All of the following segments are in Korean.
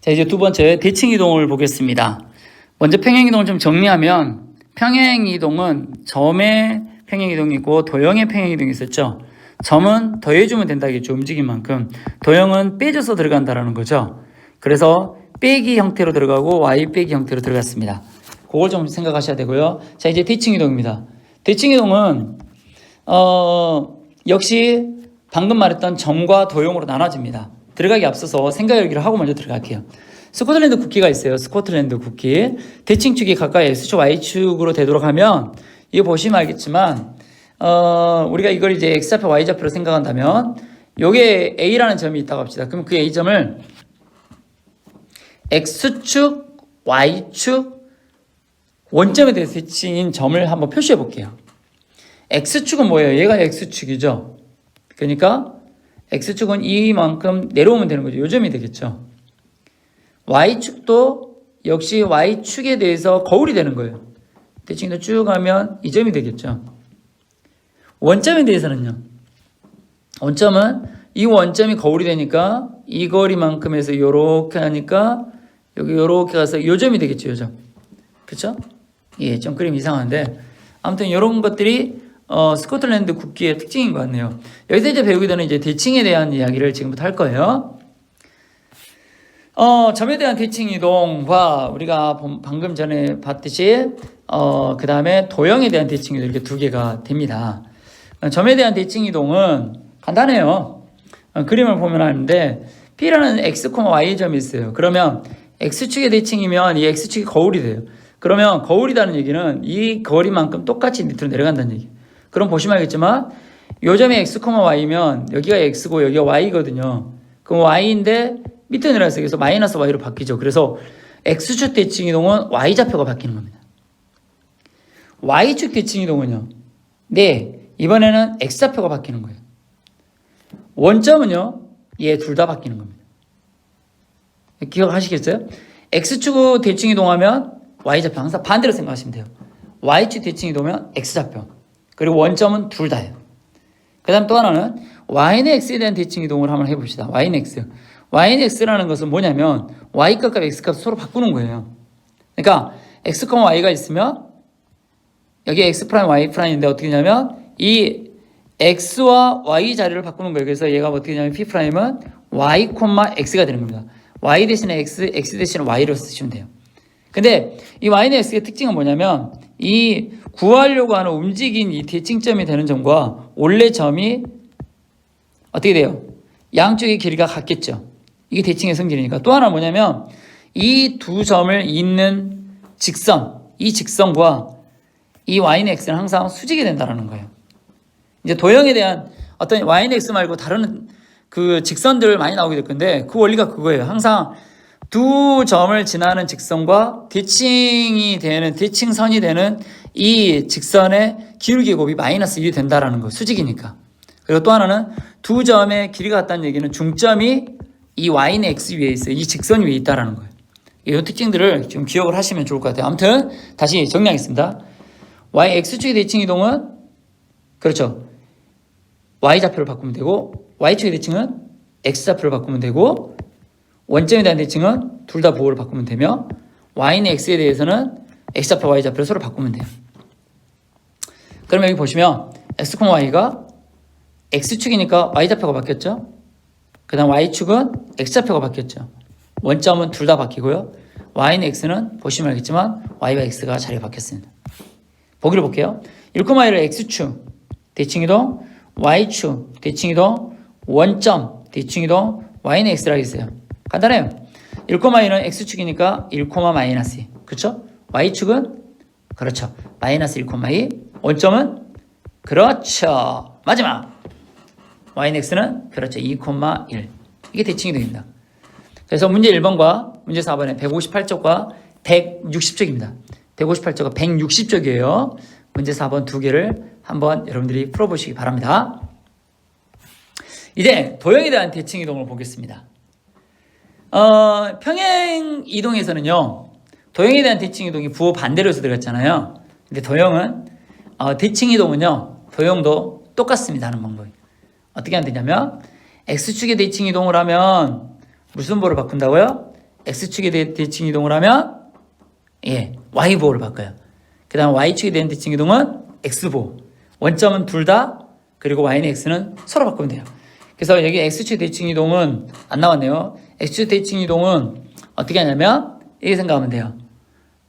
자, 이제 두 번째 대칭이동을 보겠습니다. 먼저 평행이동을 좀 정리하면 평행이동은 점의 평행이동이 있고 도형의 평행이동이 있었죠. 점은 더해주면 된다겠죠. 움직인 만큼. 도형은 빼줘서 들어간다라는 거죠. 그래서 빼기 형태로 들어가고 y 빼기 형태로 들어갔습니다. 그걸 좀 생각하셔야 되고요. 자, 이제 대칭이동입니다. 대칭이동은 역시 방금 말했던 점과 도형으로 나눠집니다. 들어가기 앞서서 생각 열기를 하고 먼저 들어갈게요. 스코틀랜드 국기가 있어요. 스코틀랜드 국기. 대칭축이 가까이 X축, Y축으로 되도록 하면 이거 보시면 알겠지만 우리가 이걸 이제 X좌표, Y좌표로 생각한다면 요게 A라는 점이 있다고 합시다. 그럼 그 A점을 X축, Y축 원점에 대해서 대칭인 점을 한번 표시해 볼게요. X축은 뭐예요? 얘가 X축이죠. 그러니까 X축은 이만큼 내려오면 되는 거죠. 요 점이 되겠죠. Y축도 역시 Y축에 대해서 거울이 되는 거예요. 대칭도 쭉 가면 이 점이 되겠죠. 원점에 대해서는요. 원점은 이 원점이 거울이 되니까 이 거리만큼 해서 요렇게 하니까 여기 요렇게 가서 요 점이 되겠죠. 요 점. 그쵸? 예, 좀 그림 이상한데 아무튼 요런 것들이 스코틀랜드 국기의 특징인 것 같네요. 여기서 이제 배우게 되는 이제 대칭에 대한 이야기를 지금부터 할 거예요. 점에 대한 대칭 이동과 우리가 방금 전에 봤듯이 그 다음에 도형에 대한 대칭 이동 이렇게 두 개가 됩니다. 점에 대한 대칭 이동은 간단해요. 그림을 보면 아는데 P라는 X, Y 점이 있어요. 그러면 X축의 대칭이면 이 X축이 거울이 돼요. 그러면 거울이라는 얘기는 이 거리만큼 똑같이 밑으로 내려간다는 얘기예요. 그럼 보시면 알겠지만 요 점이 X, Y면 여기가 X고 여기가 Y거든요. 그럼 Y인데 밑에 내려가서 그래서 마이너스 Y로 바뀌죠. 그래서 X축 대칭 이동은 Y좌표가 바뀌는 겁니다. Y축 대칭 이동은요. 네, 이번에는 X좌표가 바뀌는 거예요. 원점은요. 얘 둘 다 바뀌는 겁니다. 기억하시겠어요? X축 대칭 이동하면 Y좌표 항상 반대로 생각하시면 돼요. Y축 대칭 이동하면 X좌표. 그리고 원점은 둘 다예요. 그 다음 또 하나는 Y는 X에 대한 대칭 이동을 한번 해봅시다. Y는 X. Y는 X라는 것은 뭐냐면 Y값과 X값 서로 바꾸는 거예요. 그러니까 X, Y가 있으면 여기 X', Y'인데 어떻게 되냐면 이 X와 Y 자리를 바꾸는 거예요. 그래서 얘가 어떻게 되냐면 P'은 Y, X가 되는 겁니다. Y 대신에 X, X 대신에 Y로 쓰시면 돼요. 근데 이 Y는 X의 특징은 뭐냐면 이 구하려고 하는 움직인 이 대칭점이 되는 점과 원래 점이 어떻게 돼요? 양쪽의 길이가 같겠죠. 이게 대칭의 성질이니까. 또 하나 뭐냐면 이 두 점을 잇는 직선, 이 직선과 이 Y는 X는 항상 수직이 된다는 거예요. 이제 도형에 대한 어떤 Y는 X 말고 다른 그 직선들 많이 나오게 될 건데 그 원리가 그거예요. 항상 두 점을 지나는 직선과 대칭이 되는, 대칭선이 되는 이 직선의 기울기 곱이 마이너스 1이 된다라는 거, 수직이니까. 그리고 또 하나는 두 점의 길이가 같다는 얘기는 중점이 이 Y는 X 위에 있어요. 이 직선 위에 있다라는 거예요. 이 특징들을 좀 기억을 하시면 좋을 것 같아요. 아무튼 다시 정리하겠습니다. X축의 대칭 이동은 그렇죠. Y좌표를 바꾸면 되고 Y축의 대칭은 X좌표를 바꾸면 되고 원점에 대한 대칭은 둘 다 부호를 바꾸면 되며 Y는 X에 대해서는 X좌표, Y좌표를 서로 바꾸면 돼요. 그러면 여기 보시면 X, Y가 X축이니까 Y좌표가 바뀌었죠. 그 다음 Y축은 X좌표가 바뀌었죠. 원점은 둘 다 바뀌고요. Y는 X는 보시면 알겠지만 Y와 X가 자리가 바뀌었습니다. 보기를 볼게요. 1,1을 X축 대칭이동, Y축 대칭이동, 원점 대칭이동, Y는 X라고 있어요. 간단해요. 1,2는 X축이니까 1, 마이너스 2. 그렇죠? Y축은 그렇죠. 마이너스 1,2. 원점은 그렇죠. 마지막. Y는 X는 그렇죠. 2,1. 이게 대칭이동입니다. 그래서 문제 1번과 문제 4번에 158쪽과 160쪽입니다. 158쪽과 160쪽이에요. 문제 4번 두 개를 한번 여러분들이 풀어보시기 바랍니다. 이제 도형에 대한 대칭 이동을 보겠습니다. 평행 이동에서는요, 도형에 대한 대칭 이동이 부호 반대로 해서 들어갔잖아요. 근데 도형은, 대칭 이동은요, 도형도 똑같습니다 하는 방법이. 어떻게 하면 되냐면, X축의 대칭 이동을 하면 무슨 부호를 바꾼다고요? X축에 대한 대칭 이동을 하면 Y보호를 바꿔요. 그 다음 Y축에 대한 대칭 이동은 X보호. 원점은 둘 다, 그리고 Y는 X는 서로 바꾸면 돼요. 그래서 여기 X축 대칭 이동은 안 나왔네요. X축 대칭 이동은 어떻게 하냐면 이렇게 생각하면 돼요.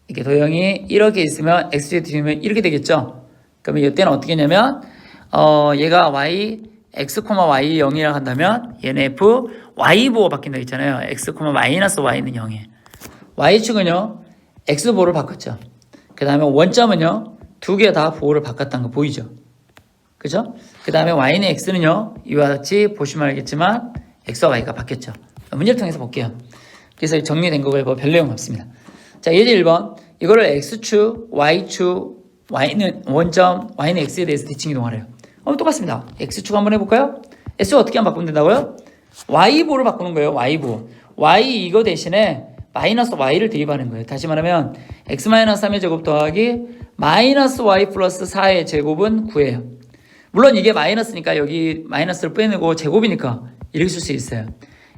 이렇게 도형이 이렇게 있으면 X축 대칭 이동은 이렇게 되겠죠. 그러면 이때는 어떻게 했냐면 얘가 Y, X, Y 0이라고 한다면 얘는 F, Y보호 바뀐다 했잖아요. X, 마이너스 Y는 0이에요. Y축은요 X보호를 바꿨죠. 그 다음에 원점은요 두 개 다 보호를 바꿨다는 거 보이죠? 그죠? 그 다음에 Y는 X는요 이와 같이 보시면 알겠지만 X와 Y가 바뀌었죠. 문제를 통해서 볼게요. 그래서 정리된 거고 뭐 별 내용 없습니다. 자, 예제 1번. 이거를 X축, Y축, Y는 원점, Y는 X에 대해서 대칭 이동하래요. 똑같습니다. X축 한번 해볼까요? X가 어떻게 하면 바꾸면 된다고요? Y보를 바꾸는 거예요. Y보. Y 이거 대신에 마이너스 Y를 대입하는 거예요. 다시 말하면 X-3의 제곱 더하기 마이너스 Y 플러스 4의 제곱은 9예요. 물론 이게 마이너스니까 여기 마이너스를 빼내고 제곱이니까 이렇게 쓸 수 있어요.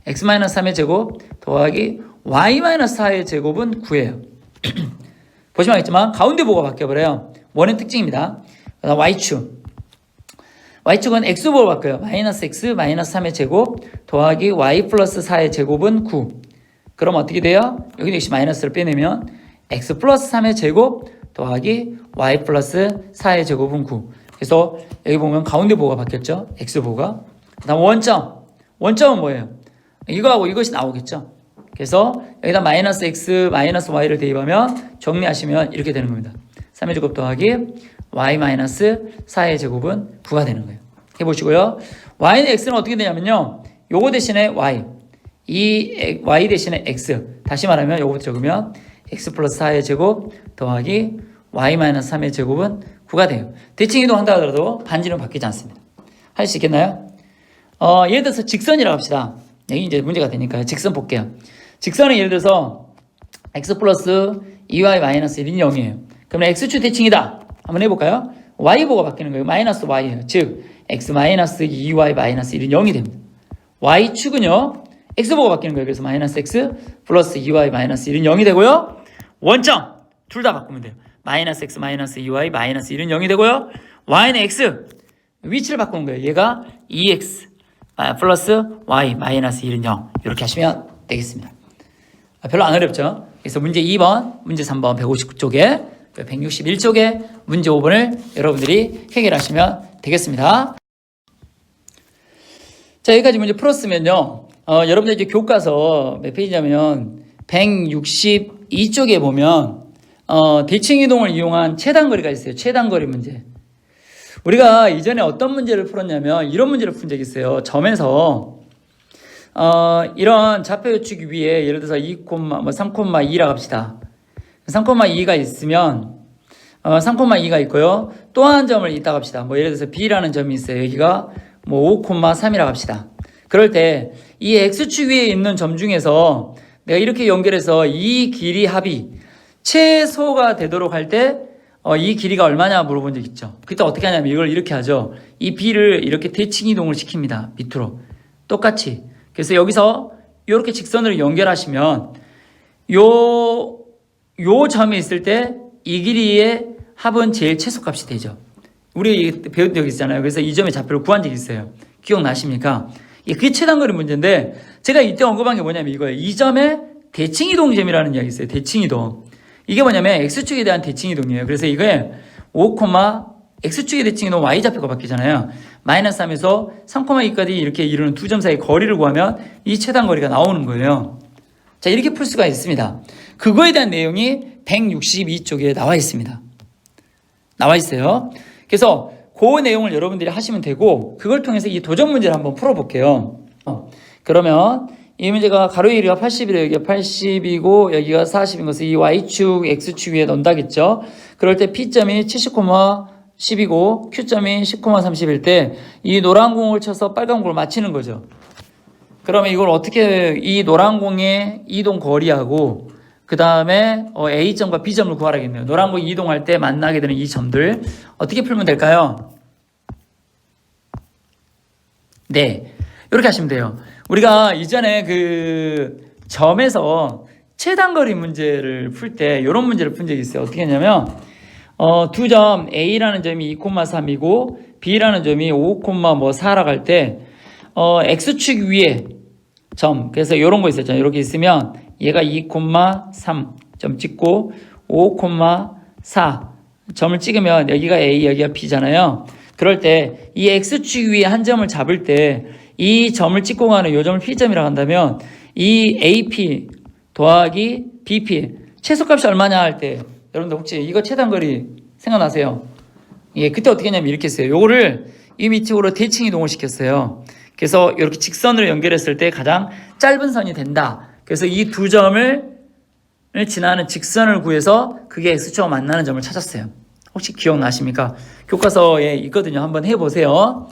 X-3의 제곱 더하기 Y-4의 제곱은 9예요. 보시면 알겠지만 가운데 보가 바뀌어버려요. 원의 특징입니다. 그다음 Y축. Y축은 X보로 바뀌어요. 마이너스 X, 마이너스 3의 제곱 더하기 Y 플러스 4의 제곱은 9. 그럼 어떻게 돼요? 여기 역시 마이너스를 빼내면 X 플러스 3의 제곱 더하기 Y 플러스 4의 제곱은 9. 그래서 여기 보면 가운데 보가 바뀌었죠. X보가. 그 다음 원점. 원점은 뭐예요? 이거하고 이것이 나오겠죠. 그래서 여기다 마이너스 X, 마이너스 Y를 대입하면 정리하시면 이렇게 되는 겁니다. 3의 제곱 더하기 Y 마이너스 4의 제곱은 9가 되는 거예요. 해보시고요. Y는 X는 어떻게 되냐면요. 요거 대신에 Y. 이 Y 대신에 X. 다시 말하면 요거부터 적으면 X 플러스 4의 제곱 더하기 Y 마이너스 3의 제곱은 9가 돼요. 대칭 이동한다 하더라도 반지는 바뀌지 않습니다. 할 수 있겠나요? 예를 들어서 직선이라고 합시다. 여기 이제 문제가 되니까요. 직선 볼게요. 직선은 예를 들어서 X 플러스 2Y 마이너스 1은 0이에요. 그러면 X축 대칭이다. 한번 해볼까요? Y보가 바뀌는 거예요. 마이너스 Y예요. 즉 X 마이너스 2Y 마이너스 1은 0이 됩니다. Y축은요. X보가 바뀌는 거예요. 그래서 마이너스 X 플러스 2Y 마이너스 1은 0이 되고요. 원점 둘 다 바꾸면 돼요. 마이너스 X 마이너스 2Y 마이너스 1은 0이 되고요. Y는 X 위치를 바꾸는 거예요. 얘가 2X 플러스 Y 마이너스 1은 0 이렇게 하시면 되겠습니다. 별로 안 어렵죠? 그래서 문제 2번, 문제 3번 159쪽에 161쪽에 문제 5번을 여러분들이 해결하시면 되겠습니다. 자, 여기까지 문제 풀었으면요. 여러분들 이제 교과서 몇 페이지냐면 162쪽에 보면 대칭 이동을 이용한 최단거리가 있어요. 최단거리 문제. 우리가 이전에 어떤 문제를 풀었냐면 이런 문제를 푼 적이 있어요. 점에서 이런 좌표 요축 위에 예를 들어서 3,2라고 합시다. 3,2가 있으면 3,2가 있고요. 또 한 점을 있다고 합시다. 뭐 예를 들어서 B라는 점이 있어요. 여기가 뭐 5,3이라고 합시다. 그럴 때 이 X축 위에 있는 점 중에서 내가 이렇게 연결해서 이 길이 합이 최소가 되도록 할 때 이 길이가 얼마냐 물어본 적 있죠. 그때 어떻게 하냐면 이걸 이렇게 하죠. 이 B를 이렇게 대칭 이동을 시킵니다. 밑으로. 똑같이. 그래서 여기서 이렇게 직선으로 연결하시면 요 점에 있을 때 이 길이의 합은 제일 최소값이 되죠. 우리 배운 적 있잖아요. 그래서 이 점의 좌표를 구한 적이 있어요. 기억나십니까? 그게 최단거리 문제인데 제가 이때 언급한 게 뭐냐면 이거예요. 이 점의 대칭이동점이라는 이야기 있어요. 대칭이동. 이게 뭐냐면 X축에 대한 대칭이동이에요. 그래서 이게 5, X축의 대칭이동 Y좌표가 바뀌잖아요. 마이너스 3에서 3,2까지 이렇게 이루는 두 점 사이 거리를 구하면 이 최단거리가 나오는 거예요. 자, 이렇게 풀 수가 있습니다. 그거에 대한 내용이 162쪽에 나와 있습니다. 나와 있어요. 그래서 그 내용을 여러분들이 하시면 되고 그걸 통해서 이 도전 문제를 한번 풀어볼게요. 그러면 이 문제가 가로 길이가 80이래요. 여기가 80이고 여기가 40인 것을 이 Y축, X축 위에 넣는다겠죠. 그럴 때 P점이 70,10이고 Q점이 10,30일 때 이 노란 공을 쳐서 빨간 공을 맞히는 거죠. 그러면 이걸 어떻게 이 노란 공의 이동 거리하고 그 다음에 A점과 B점을 구하라겠네요. 노란 공이 이동할 때 만나게 되는 이 점들 어떻게 풀면 될까요? 네, 이렇게 하시면 돼요. 우리가 이전에 그 점에서 최단거리 문제를 풀 때 이런 문제를 푼 적이 있어요. 어떻게 했냐면 두 점 A라는 점이 2,3이고 B라는 점이 5,4라고 할 때 X축 위에 점, 그래서 이런 거 있었잖아요. 이렇게 있으면 얘가 2,3 점 찍고 5,4 점을 찍으면 여기가 A, 여기가 B잖아요. 그럴 때 이 X축 위에 한 점을 잡을 때 이 점을 찍고 가는 이 점을 P점이라고 한다면 이 AP 더하기 BP 최소값이 얼마냐 할 때 여러분들 혹시 이거 최단거리 생각나세요? 예, 그때 어떻게 했냐면 이렇게 했어요. 요거를 이 밑으로 대칭 이동을 시켰어요. 그래서 이렇게 직선으로 연결했을 때 가장 짧은 선이 된다. 그래서 이 두 점을 지나는 직선을 구해서 그게 X축하고 만나는 점을 찾았어요. 혹시 기억나십니까? 교과서에 있거든요. 한번 해보세요.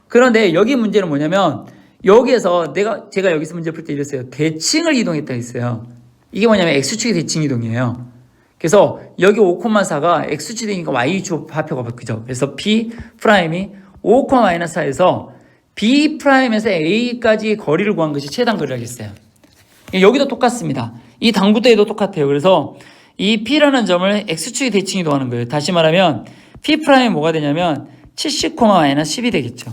그런데 여기 문제는 뭐냐면 여기에서 제가 여기서 문제 풀 때 이랬어요. 대칭을 이동했다 했어요. 이게 뭐냐면 X축의 대칭 이동이에요. 그래서 여기 5,4가 X축이니까 Y축 좌표가 바뀌죠. 그래서 P 프라임이 5,-4에서 B 프라임에서 A까지 거리를 구한 것이 최단거리라고 했어요. 여기도 똑같습니다. 이 당구대에도 똑같아요. 그래서 이 P라는 점을 X축의 대칭 이동하는 거예요. 다시 말하면 P 프라임이 뭐가 되냐면 70,-10이 되겠죠.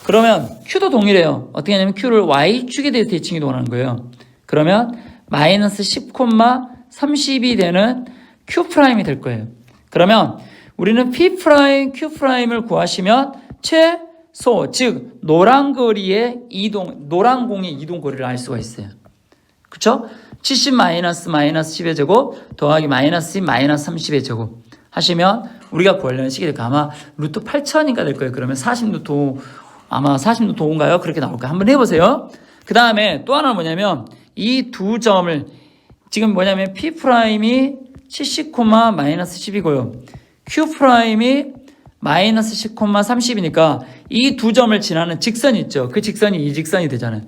그러면 Q도 동일해요. 어떻게 하냐면 Q를 Y축에 대해서 대칭 이동하는 거예요. 그러면 마이너스 10,30이 되는 Q 프라임이 될 거예요. 그러면 우리는 P 프라임, Q 프라임을 구하시면 최소, 즉 노란 거리의 노란 공의 이동 거리를 알 수가 있어요. 그렇죠? 70 마이너스 10의 제곱 더하기 마이너스 10 마이너스 30의 제곱 하시면 우리가 구하려는 식이 될까 아마 루트 8천인가 될 거예요. 그러면 40루트 5 아마 40루트 5인가요? 그렇게 나올 거예요. 한번 해보세요. 그 다음에 또 하나는 뭐냐면 이 두 점을 지금 뭐냐면 P 프라임이 70, 마이너스 10이고요. Q 프라임이 마이너스 10, 30이니까 이 두 점을 지나는 직선이 있죠. 그 직선이 이 직선이 되잖아요.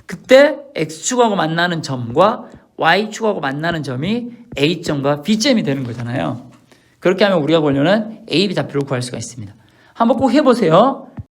그때 X축하고 만나는 점과 Y축하고 만나는 점이 A점과 B점이 되는 거잖아요. 그렇게 하면 우리가 보려는 A, B 좌표를 구할 수가 있습니다. 한번 꼭 해보세요.